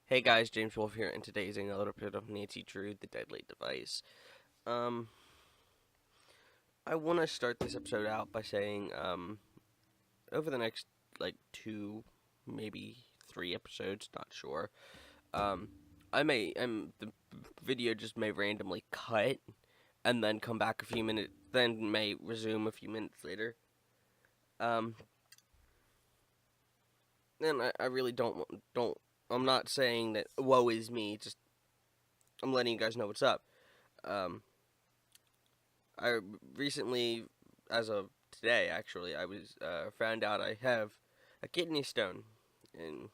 Hey guys, James Wolf here, and today is another episode of Nancy Drew, the Deadly Device. Um, I want to start this episode out by saying, over the next, two, maybe 3 episodes, not sure, um, the video just may randomly cut, and then come back a few minutes, then may resume a few minutes later. Um, and I really don't, I'm not saying that woe is me, just, I'm letting you guys know what's up. Um, I recently, as of today, actually, I was found out I have a kidney stone, and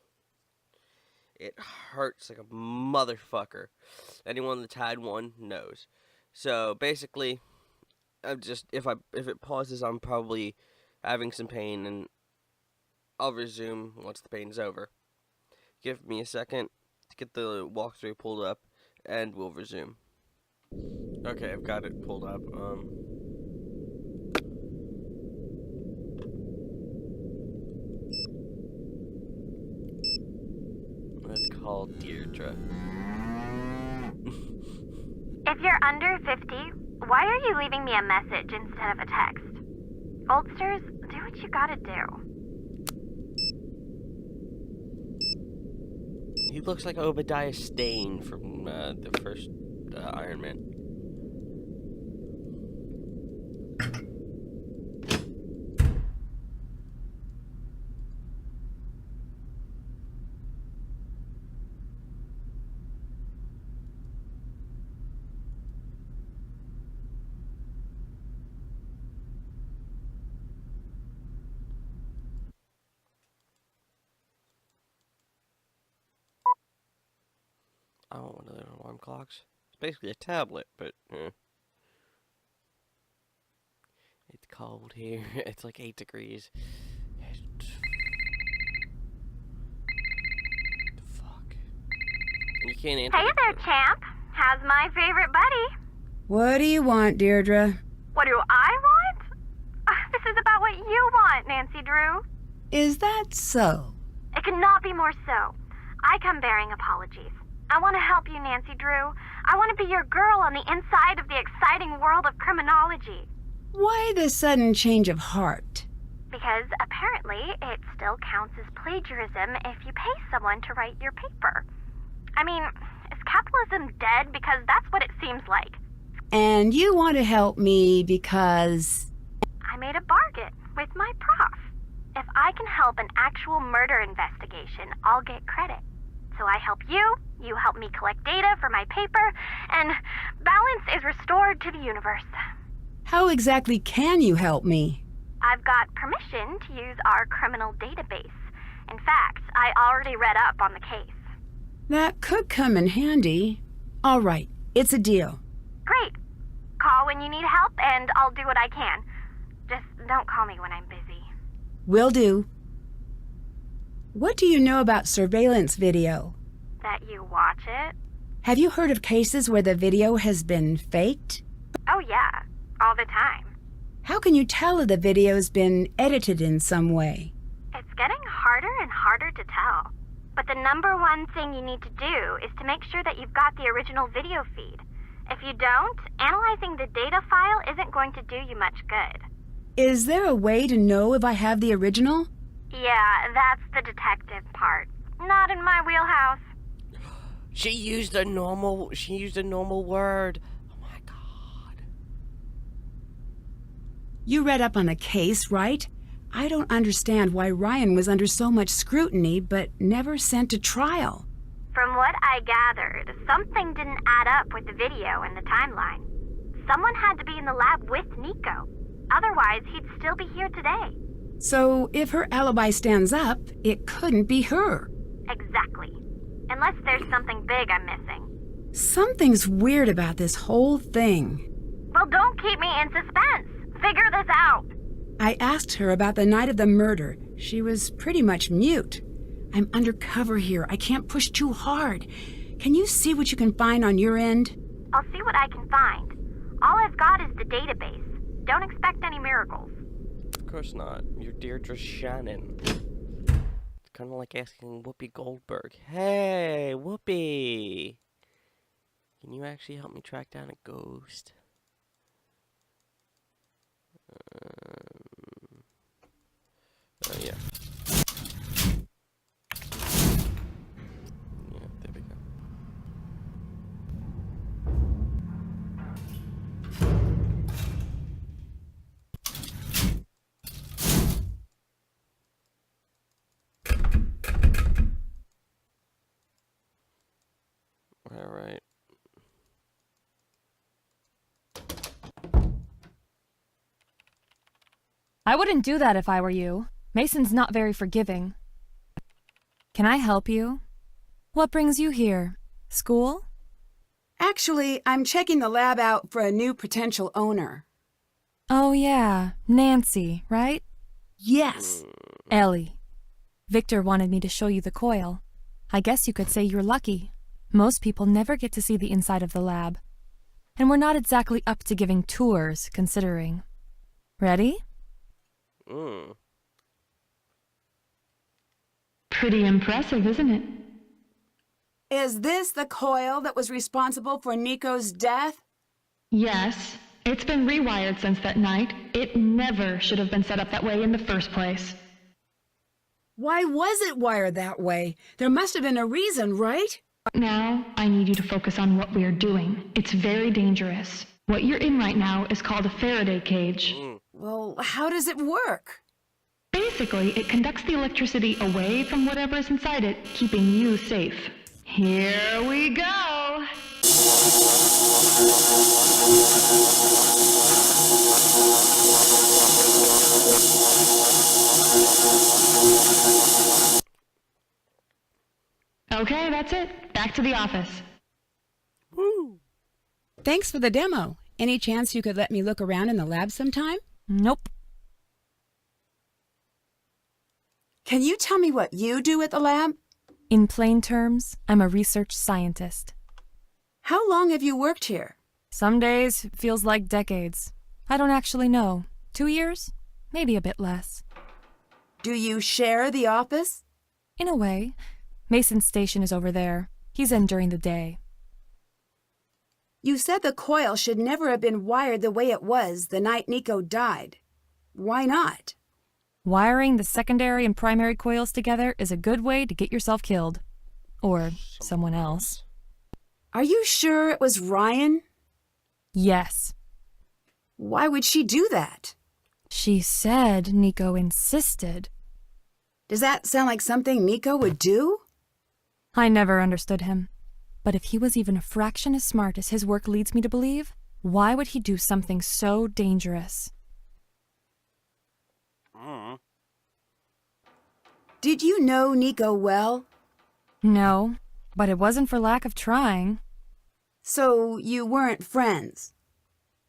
it hurts like a motherfucker. Anyone that's had one knows. So basically, I'm just if it pauses, I'm probably having some pain, and I'll resume once the pain's over. Give me a second to get the walkthrough pulled up, and we'll resume. Okay, I've got it pulled up. Let's call Deirdre. If you're under 50, why are you leaving me a message instead of a text? Oldsters, do what you gotta do. He looks like Obadiah Stane from the first Iron Man. I don't want one of those alarm clocks. It's basically a tablet, but it's cold here. It's like 8 degrees. Fuck. And you can't answer. Hey there, champ. How's my favorite buddy? What do you want, Deirdre? What do I want? This is about what you want, Nancy Drew. Is that so? It could not be more so. I come bearing apologies. I want to help you, Nancy Drew. I want to be your girl on the inside of the exciting world of criminology. Why the sudden change of heart? Because apparently it still counts as plagiarism if you pay someone to write your paper. I mean, is capitalism dead? Because that's what it seems like. And you want to help me because... I made a bargain with my prof. If I can help an actual murder investigation, I'll get credit. So I help you, you help me collect data for my paper, and balance is restored to the universe. How exactly can you help me? I've got permission to use our criminal database. In fact, I already read up on the case. That could come in handy. All right, it's a deal. Great. Call when you need help, and I'll do what I can. Just don't call me when I'm busy. Will do. What do you know about surveillance video? That you watch it? Have you heard of cases where the video has been faked? Oh yeah, all the time. How can you tell if the video's been edited in some way? It's getting harder and harder to tell. But the number one thing you need to do is to make sure that you've got the original video feed. If you don't, analyzing the data file isn't going to do you much good. Is there a way to know if I have the original? Yeah, that's the detective part. Not in my wheelhouse. She used a normal word. Oh my god. You read up on the case, right? I don't understand why Ryan was under so much scrutiny but never sent to trial. From what I gathered, something didn't add up with the video and the timeline. Someone had to be in the lab with Nico. Otherwise, he'd still be here today. So if her alibi stands up, it couldn't be her. Exactly. Unless there's something big I'm missing. Something's weird about this whole thing. Well, don't keep me in suspense. Figure this out. I asked her about the night of the murder. She was pretty much mute. I'm undercover here. I can't push too hard. Can you see what you can find on your end? I'll see what I can find. All I've got is the database. Don't expect any miracles. Of course not. You're Deirdre Shannon. kind of like asking Whoopi Goldberg, "Hey, Whoopi, can you actually help me track down a ghost?" Oh yeah. Yeah, there we go. All right. I wouldn't do that if I were you. Mason's not very forgiving. Can I help you? What brings you here? School? Actually, I'm checking the lab out for a new potential owner. Oh yeah, Nancy, right? Yes. Ellie. Victor wanted me to show you the coil. I guess you could say you're lucky. Most people never get to see the inside of the lab. And we're not exactly up to giving tours, considering. Ready? Pretty impressive, isn't it? Is this the coil that was responsible for Nico's death? Yes. It's been rewired since that night. It never should have been set up that way in the first place. Why was it wired that way? There must have been a reason, right? Now, I need you to focus on what we're doing. It's very dangerous. What you're in right now is called a Faraday cage. Well, how does it work? Basically, it conducts the electricity away from whatever is inside it, keeping you safe. Here we go! Okay, that's it. Back to the office. Woo! Thanks for the demo. Any chance you could let me look around in the lab sometime? Nope. Can you tell me what you do at the lab? In plain terms, I'm a research scientist. How long have you worked here? Some days it feels like decades. I don't actually know. 2 years? Maybe a bit less. Do you share the office? In a way. Mason's station is over there. He's in during the day. You said the coil should never have been wired the way it was the night Nico died. Why not? Wiring the secondary and primary coils together is a good way to get yourself killed. Or someone else. Are you sure it was Ryan? Yes. Why would she do that? She said Nico insisted. Does that sound like something Nico would do? I never understood him. But if he was even a fraction as smart as his work leads me to believe, why would he do something so dangerous? Did you know Nico well? No, but it wasn't for lack of trying. So you weren't friends?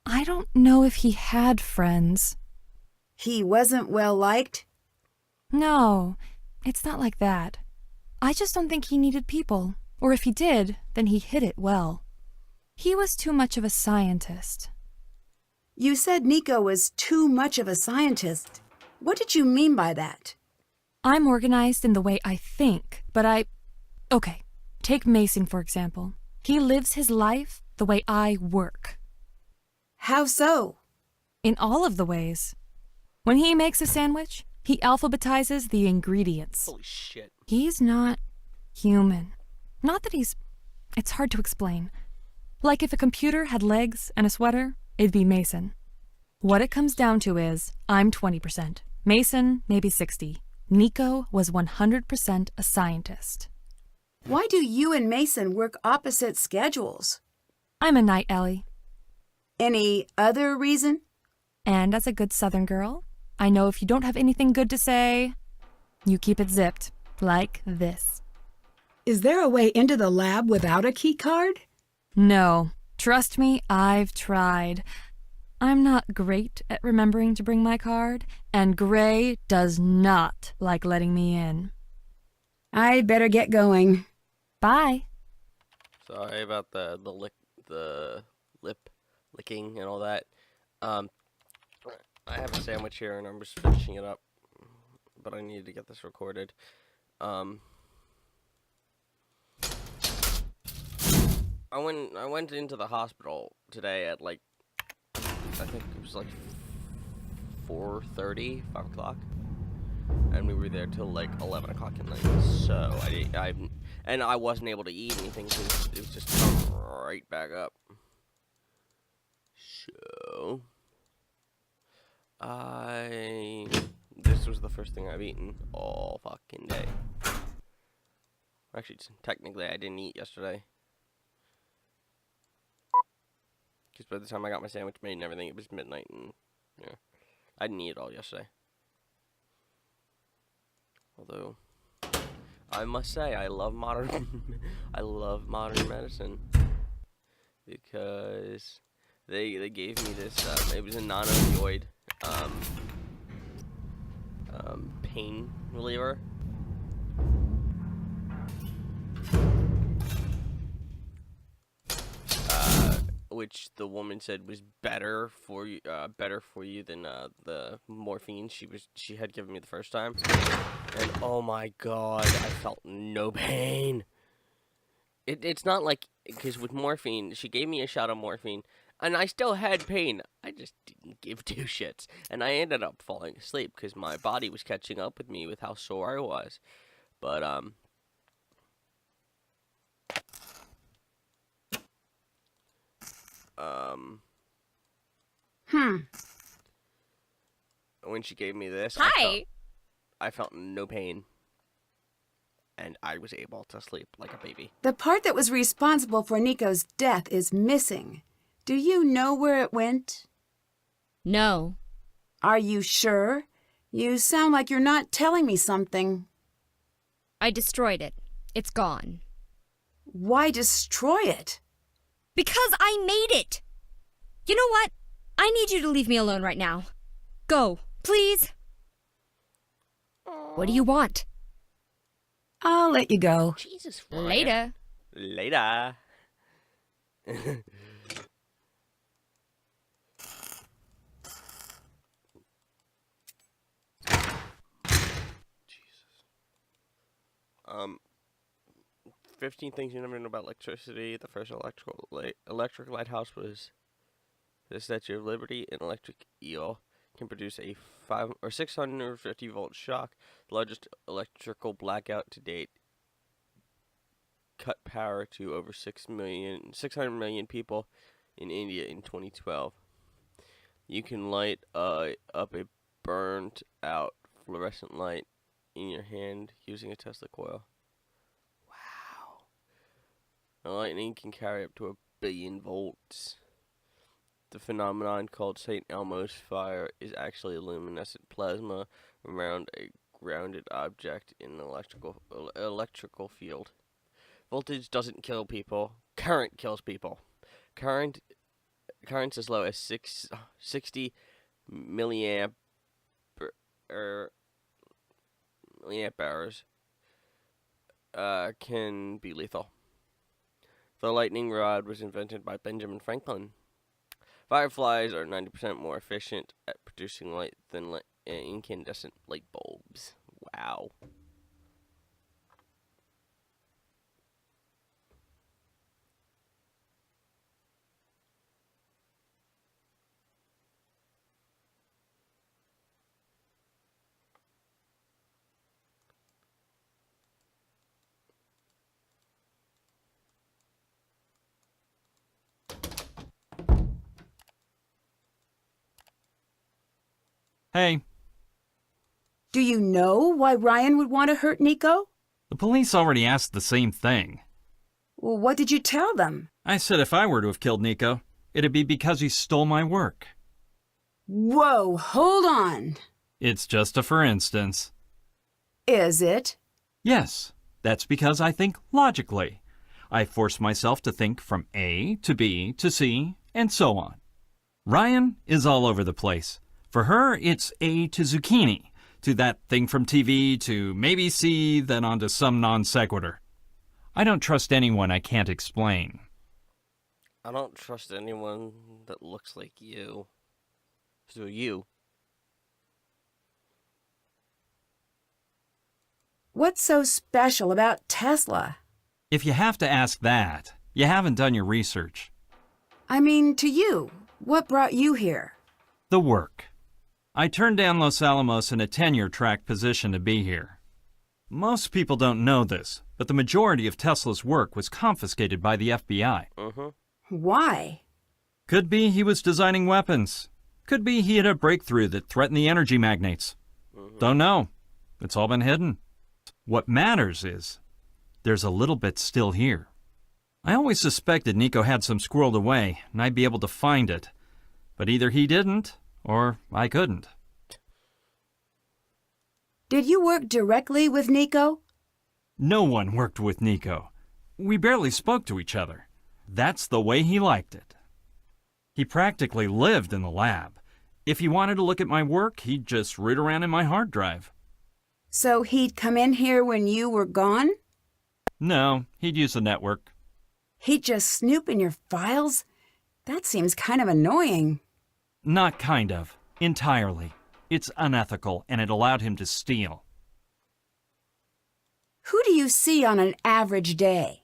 I don't know if he had friends. He wasn't well liked? No, it's not like that. I just don't think he needed people. Or if he did, then he hid it well. He was too much of a scientist. You said Nico was too much of a scientist. What did you mean by that? I'm organized in the way I think, but Okay, take Mason, for example. He lives his life the way I work. How so? In all of the ways. When he makes a sandwich, he alphabetizes the ingredients. Holy shit. He's not human. Not that it's hard to explain. Like if a computer had legs and a sweater, it'd be Mason. What it comes down to is, I'm 20%. Mason, maybe 60. Nico was 100% a scientist. Why do you and Mason work opposite schedules? I'm a night Ellie. Any other reason? And as a good Southern girl, I know if you don't have anything good to say, you keep it zipped, like this. Is there a way into the lab without a key card? No. Trust me, I've tried. I'm not great at remembering to bring my card, and Gray does not like letting me in. I'd better get going. Bye. Sorry about the lip licking and all that. I have a sandwich here and I'm just finishing it up, but I need to get this recorded. I went into the hospital today at like, I think it was like 4:30, 5 o'clock, and we were there till like 11 o'clock at night. So I wasn't able to eat anything because it was just come right back up. So this was the first thing I've eaten all fucking day. Actually, technically, I didn't eat yesterday. Because by the time I got my sandwich made and everything, it was midnight, and yeah, I didn't eat it all yesterday. Although, I must say, I love modern medicine, because they gave me this. It was a non-opioid pain reliever. Which the woman said was better for you than the morphine she had given me the first time. And oh my god, I felt no pain. It's not like, because with morphine, she gave me a shot of morphine, and I still had pain. I just didn't give two shits, and I ended up falling asleep because my body was catching up with me with how sore I was. But when she gave me this, I felt no pain, and I was able to sleep like a baby. The part that was responsible for Nico's death is missing. Do you know where it went? No. Are you sure? You sound like you're not telling me something. I destroyed it. It's gone. Why destroy it? Because I made it! You know what? I need you to leave me alone right now. Go, please. What do you want? I'll let you go. Jesus. Later. Later. Jesus. 15 things you never know about electricity. The first electric lighthouse was the Statue of Liberty. An electric eel can produce a 5 or 650 volt shock, the largest electrical blackout to date. Cut power to over 600 million people in India in 2012. You can light up a burnt out fluorescent light in your hand using a Tesla coil. Wow. The lightning can carry up to 1 billion volts. The phenomenon called St. Elmo's fire is actually luminescent plasma around a grounded object in an electrical field. Voltage doesn't kill people. Current kills people. Currents as low as 60 milliamp hours can be lethal. The lightning rod was invented by Benjamin Franklin. Fireflies are 90% more efficient at producing light than incandescent light bulbs. Wow. Hey, Do you know why Ryan would want to hurt Nico? the police already asked the same thing. Well, what did you tell them? I said if I were to have killed Nico, it'd be because he stole my work. Whoa, hold on. It's just a for instance. Is it? Yes, that's because I think logically. I force myself to think from A to B to C, and so on. Ryan is all over the place. For her, it's A to zucchini, to that thing from TV, to maybe C, then on to some non sequitur. I don't trust anyone I can't explain. I don't trust anyone that looks like you. So you. What's so special about Tesla? If you have to ask that, you haven't done your research. I mean, to you, what brought you here? The work. I turned down Los Alamos in a tenure-track position to be here. Most people don't know this, but the majority of Tesla's work was confiscated by the FBI. Why? Could be he was designing weapons. Could be he had a breakthrough that threatened the energy magnates. Don't know. It's all been hidden. What matters is, there's a little bit still here. I always suspected Nico had some squirreled away, and I'd be able to find it. But either he didn't, or I couldn't. Did you work directly with Nico? No one worked with Nico. We barely spoke to each other. That's the way he liked it. He practically lived in the lab. If he wanted to look at my work, he'd just root around in my hard drive. So he'd come in here when you were gone? No, he'd use the network. He'd just snoop in your files? That seems kind of annoying. Not kind of. Entirely. It's unethical, and it allowed him to steal. Who do you see on an average day?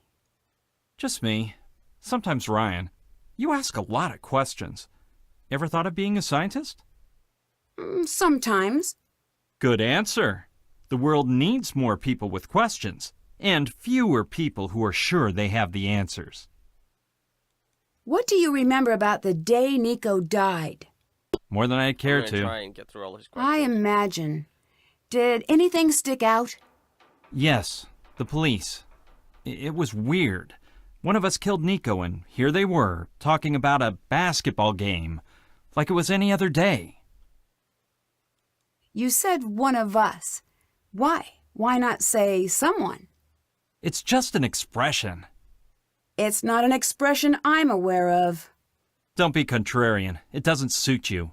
Just me. Sometimes Ryan. You ask a lot of questions. Ever thought of being a scientist? Sometimes. Good answer. The world needs more people with questions, and fewer people who are sure they have the answers. What do you remember about the day Nico died? More than I'd care I'm gonna to. try and get through all his questions. I imagine. Did anything stick out? Yes, the police. It was weird. One of us killed Nico, and here they were, talking about a basketball game, like it was any other day. You said one of us. Why? Why not say someone? It's just an expression. It's not an expression I'm aware of. Don't be contrarian. It doesn't suit you.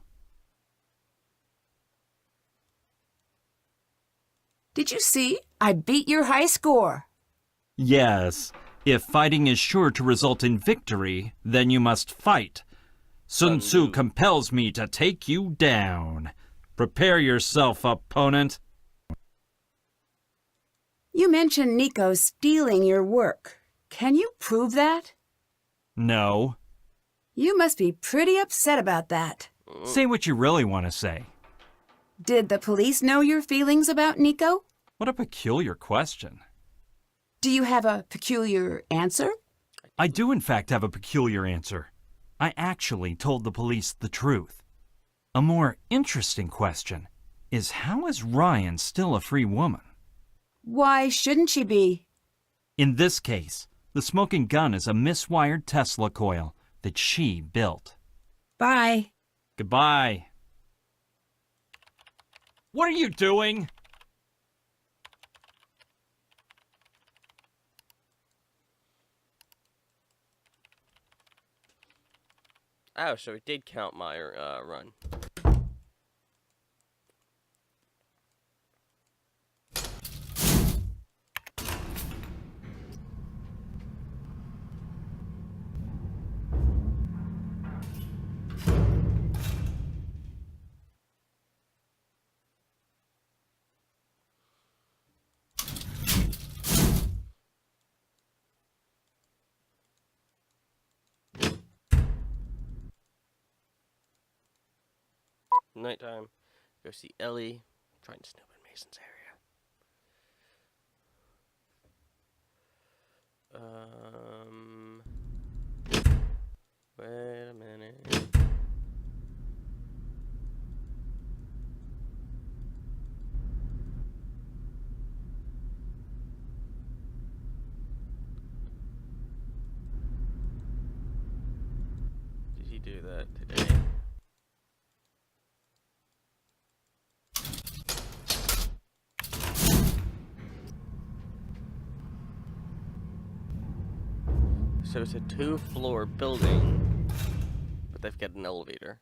Did you see? I beat your high score. Yes. If fighting is sure to result in victory, then you must fight. Sun Tzu compels me to take you down. Prepare yourself, opponent. You mentioned Nico stealing your work. Can you prove that? No. You must be pretty upset about that. Say what you really want to say. Did the police know your feelings about Nico? What a peculiar question. Do you have a peculiar answer? I do in fact have a peculiar answer. I actually told the police the truth. A more interesting question is, how is Ryan still a free woman? Why shouldn't she be? In this case, the smoking gun is a miswired Tesla coil that she built. Bye. Goodbye. What are you doing? Oh, so it did count my run. Nighttime. Go see Ellie. Trying to snoop in Mason's area. Wait a minute. Did he do that today? So it's a 2-floor building, but they've got an elevator.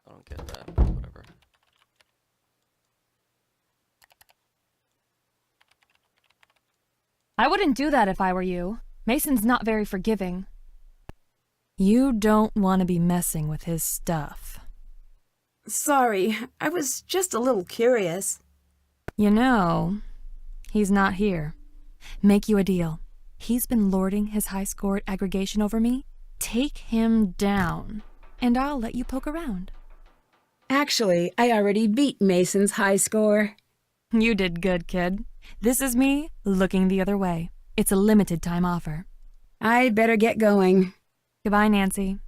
I don't get that, but whatever. I wouldn't do that if I were you. Mason's not very forgiving. You don't want to be messing with his stuff. Sorry, I was just a little curious. You know, he's not here. Make you a deal. He's been lording his high score at aggregation over me. Take him down, and I'll let you poke around. Actually, I already beat Mason's high score. You did good, kid. This is me looking the other way. It's a limited time offer. I better get going. Goodbye, Nancy.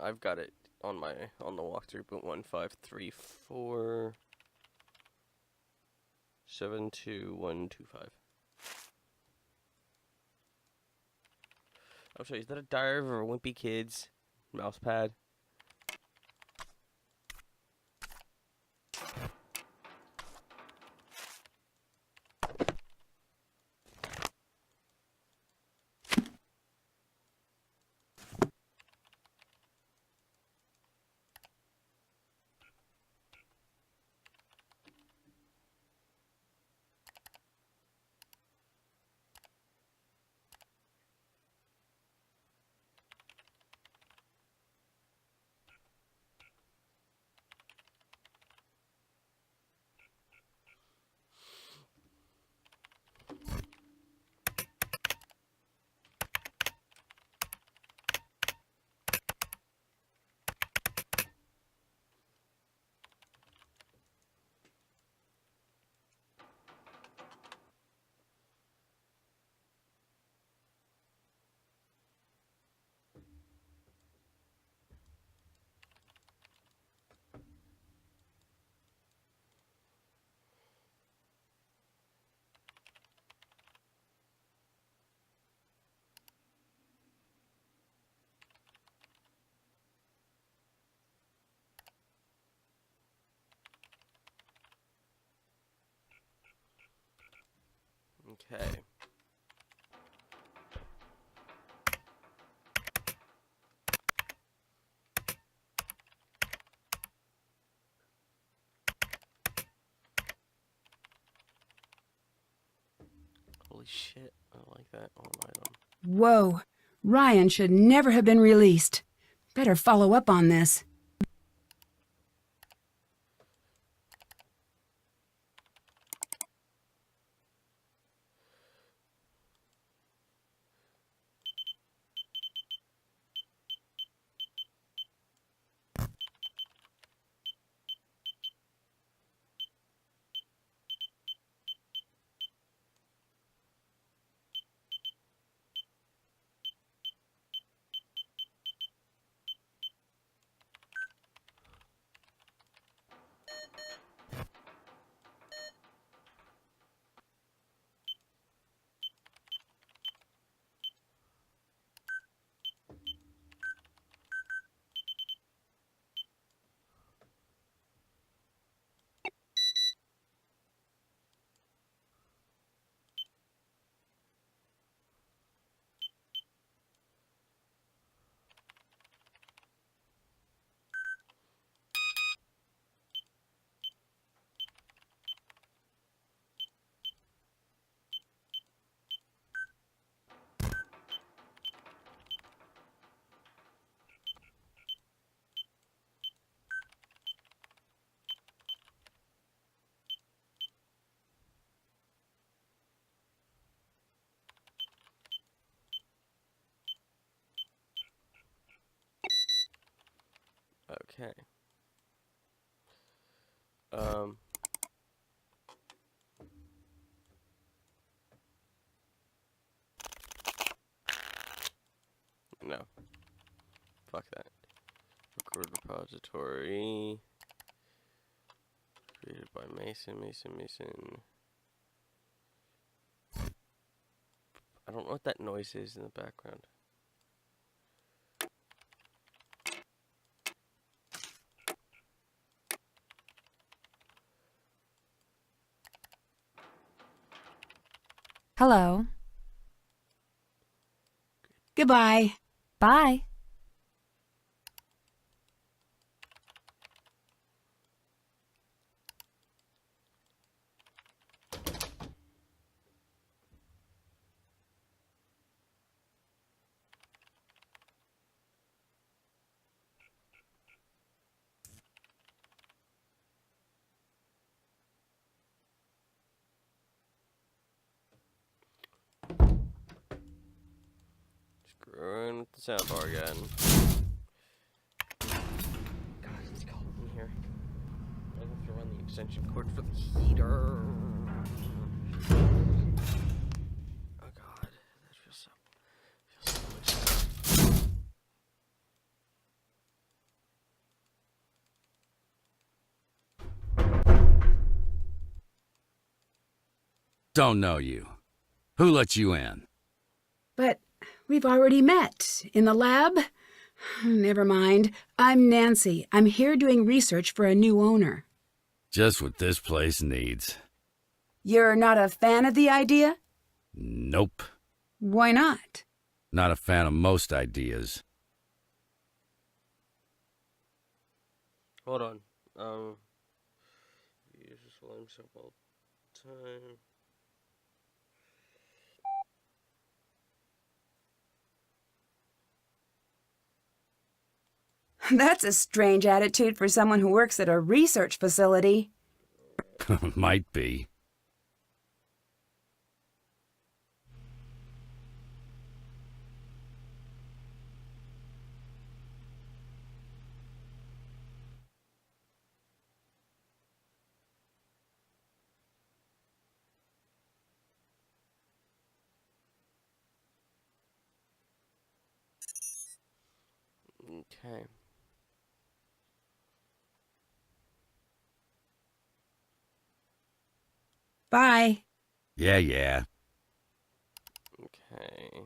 I've got it on the walkthrough, but 153472125. I'm sorry, is that a Diary of a Wimpy Kids mouse pad? Okay. Holy shit, I like that on item. Whoa, Ryan should never have been released. Better follow up on this. Okay. No. Fuck that. Record repository. Created by Mason. I don't know what that noise is in the background. Hello. Goodbye. Bye. soundbar again. God, it's cold in here. I have to run the extension cord for the heater. Oh God, that feels so much better. Don't know you. Who let you in? But we've already met. In the lab? Never mind. I'm Nancy. I'm here doing research for a new owner. Just what this place needs. You're not a fan of the idea? Nope. Why not? Not a fan of most ideas. Hold on. Use this volume up all the time. That's a strange attitude for someone who works at a research facility. Might be. Okay. Bye. Yeah. Okay.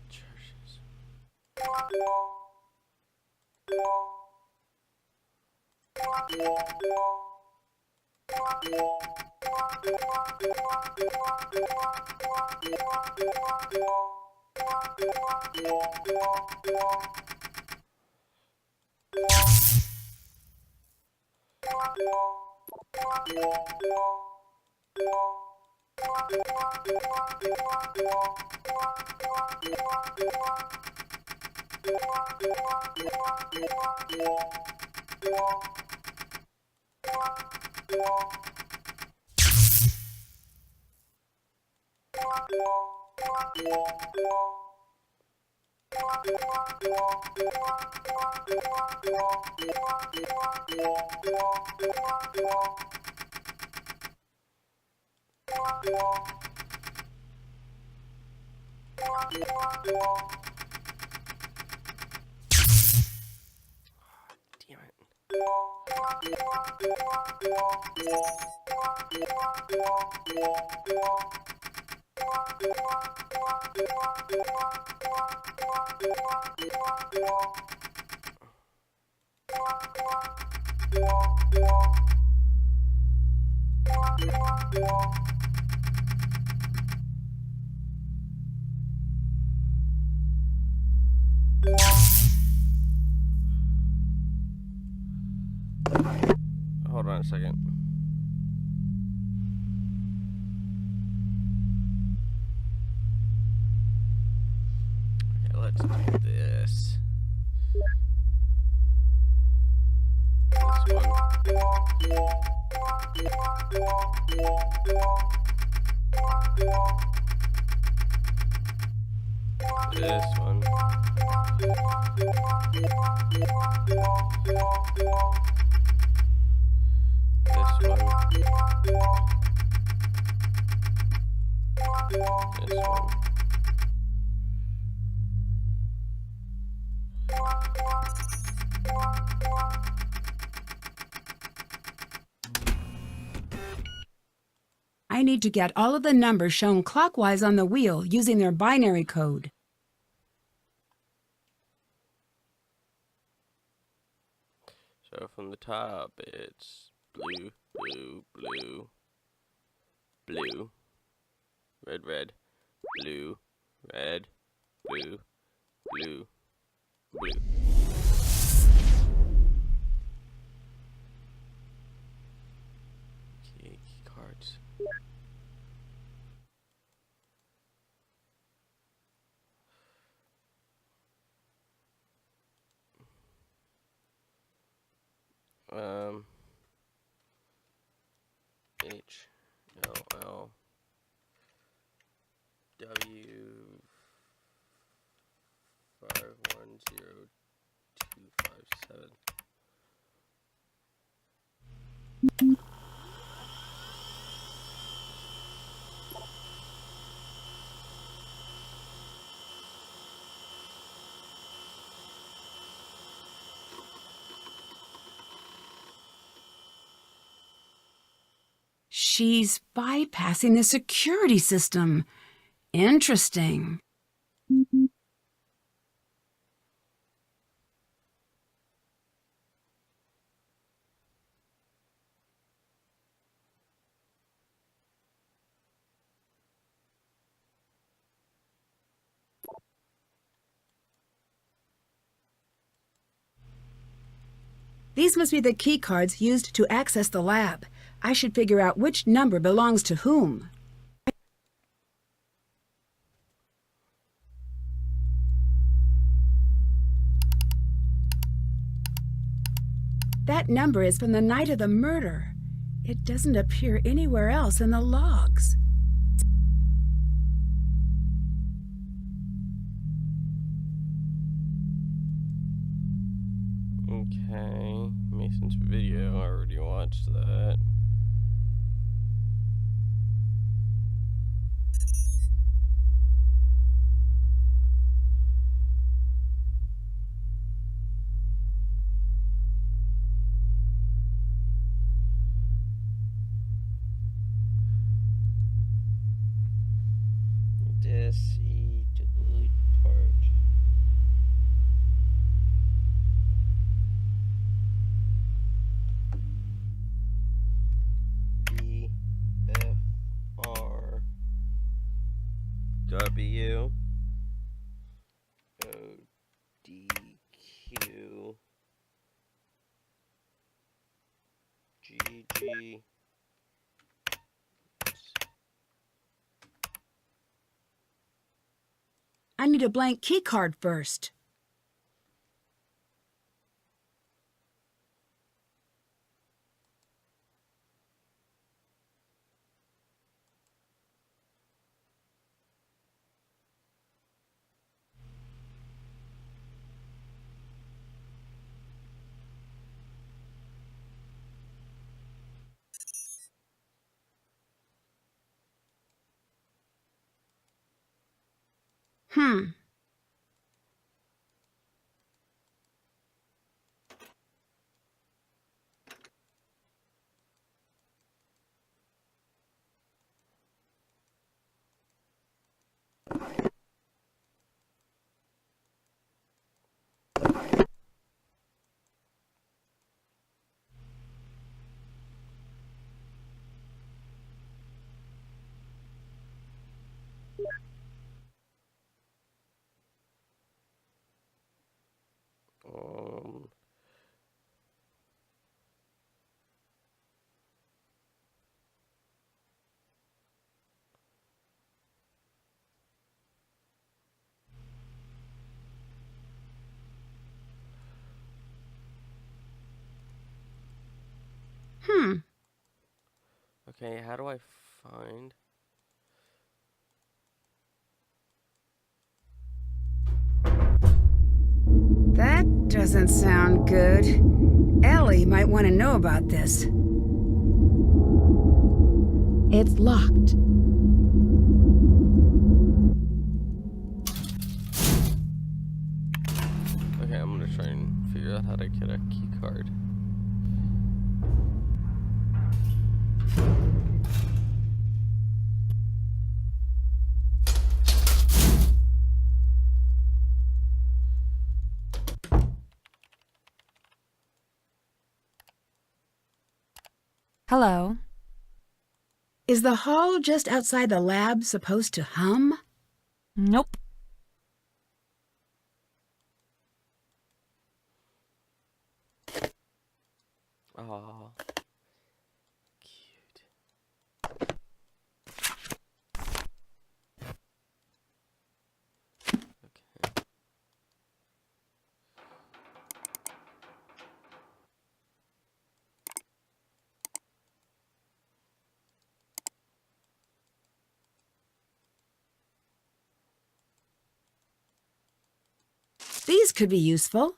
Churches. Damn it. Hold on a second. Okay, let's do this. This one. This one. This one. This one. I need to get all of the numbers shown clockwise on the wheel using their binary code. So from the top, it's blue, blue, blue. blue, red, red, blue, red, blue, blue, blue. Key cards. H L L W 510257. She's bypassing the security system. Interesting. These must be the key cards used to access the lab. I should figure out which number belongs to whom. That number is from the night of the murder. It doesn't appear anywhere else in the logs. Okay, Mason's video, I already watched that. Delete part. E F R W O D Q G G. I need a blank key card first. Um, okay, how do I find? That doesn't sound good. Ellie might want to know about this. It's locked. Okay, I'm gonna try and figure out how to get a key card. Hello. Is the hall just outside the lab supposed to hum? Nope. Oh, cute. Okay. These could be useful.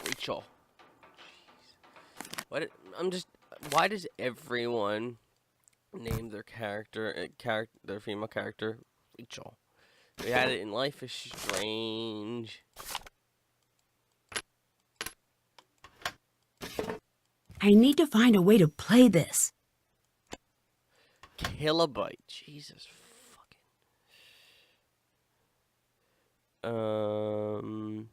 Rachel. Jeez. Why does everyone name their their female character Rachel? We had it in Life is Strange. I need to find a way to play this. Kilobyte. Jesus fucking.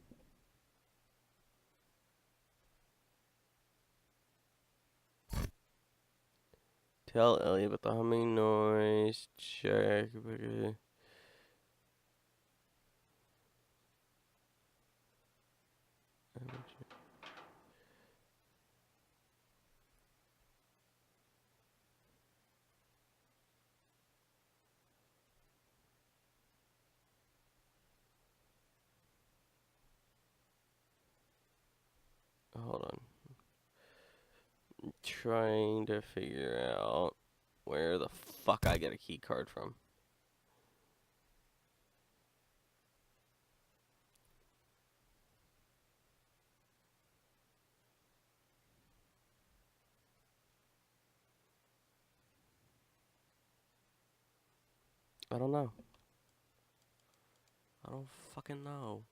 Tell Ellie about the humming noise. Check. Hold on. I'm trying to figure out where the fuck I get a key card from. I don't know. I don't fucking know.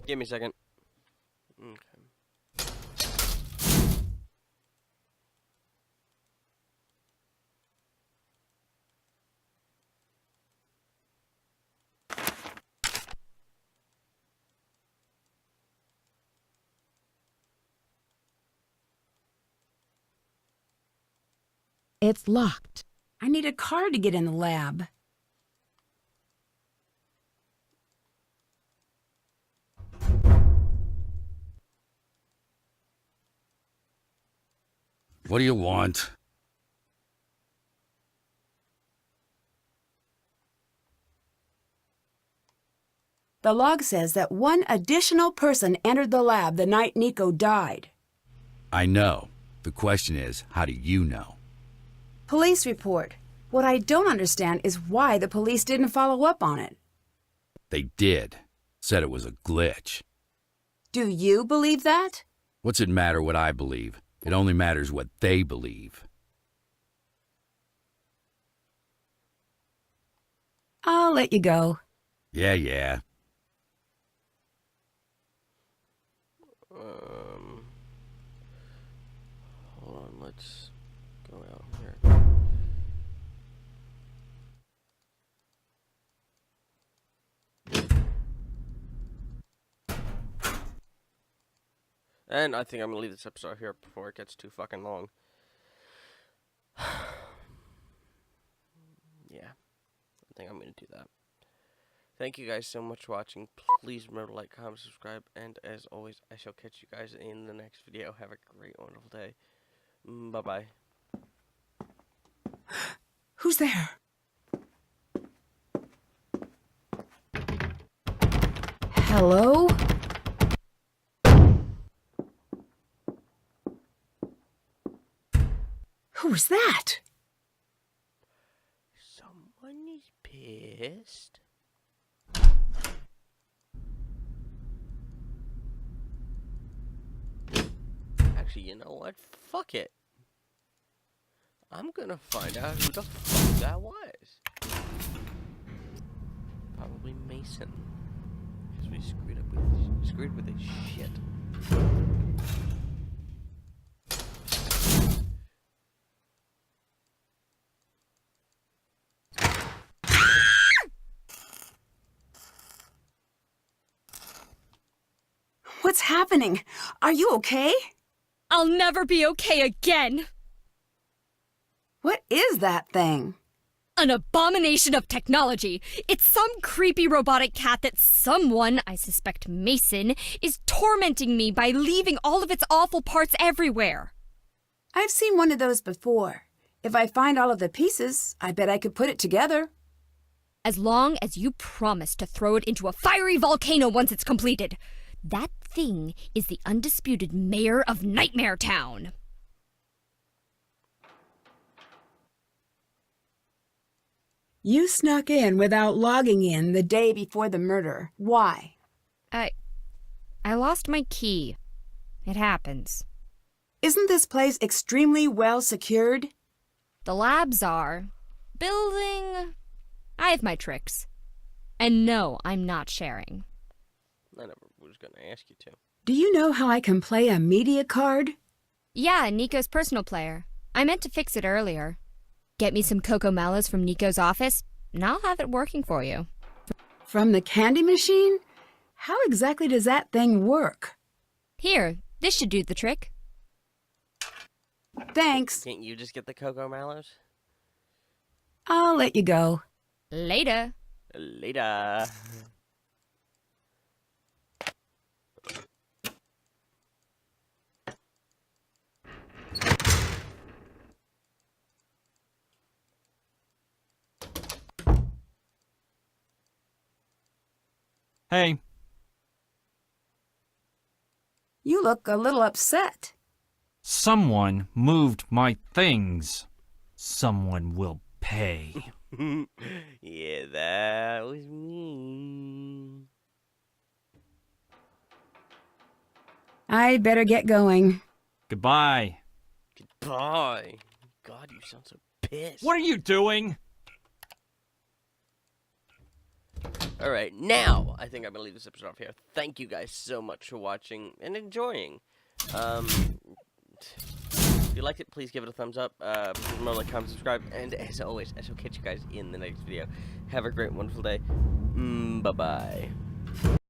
Give me a second. Okay. It's locked. I need a card to get in the lab. What do you want? The log says that one additional person entered the lab the night Nico died. I know. The question is, how do you know? Police report. What I don't understand is why the police didn't follow up on it. They did. Said it was a glitch. Do you believe that? What's it matter what I believe? It only matters what they believe. I'll let you go. Yeah. Hold on, let's go out here. And I think I'm gonna leave this episode here before it gets too fucking long. Yeah, I think I'm gonna do that. Thank you guys so much for watching. Please remember to like, comment, subscribe, and as always, I shall catch you guys in the next video. Have a great, wonderful day. Bye-bye. Who's there? Hello? Who was that? Someone is pissed. Actually, you know what? Fuck it. I'm gonna find out who the fuck that was. Probably Mason. Because we screwed with his shit. What's happening? Are you okay? I'll never be okay again! What is that thing? An abomination of technology. It's some creepy robotic cat that someone, I suspect Mason, is tormenting me by leaving all of its awful parts everywhere. I've seen one of those before. If I find all of the pieces, I bet I could put it together. As long as you promise to throw it into a fiery volcano once it's completed. That thing is the undisputed mayor of Nightmare Town. You snuck in without logging in the day before the murder. Why? I lost my key. It happens. Isn't this place extremely well secured? The labs are. Building... I have my tricks. And no, I'm not sharing. I never was gonna ask you to. Do you know how I can play a media card? Yeah, Nico's personal player. I meant to fix it earlier. Get me some Coco Mellows from Nico's office, and I'll have it working for you. From the candy machine? How exactly does that thing work? Here, this should do the trick. Thanks. Can't you just get the Coco Mallows? I'll let you go. Later. Later. Hey, You look a little upset. someone moved my things. Someone will pay. Yeah, that was me. I'd better get going. Goodbye. Goodbye. God, you sound so pissed. What are you doing? Alright, now I think I'm gonna leave this episode off here. Thank you guys so much for watching and enjoying. If you liked it, please give it a thumbs up. Please remember to like, comment, subscribe, and as always, I shall catch you guys in the next video. Have a great, wonderful day. Bye-bye.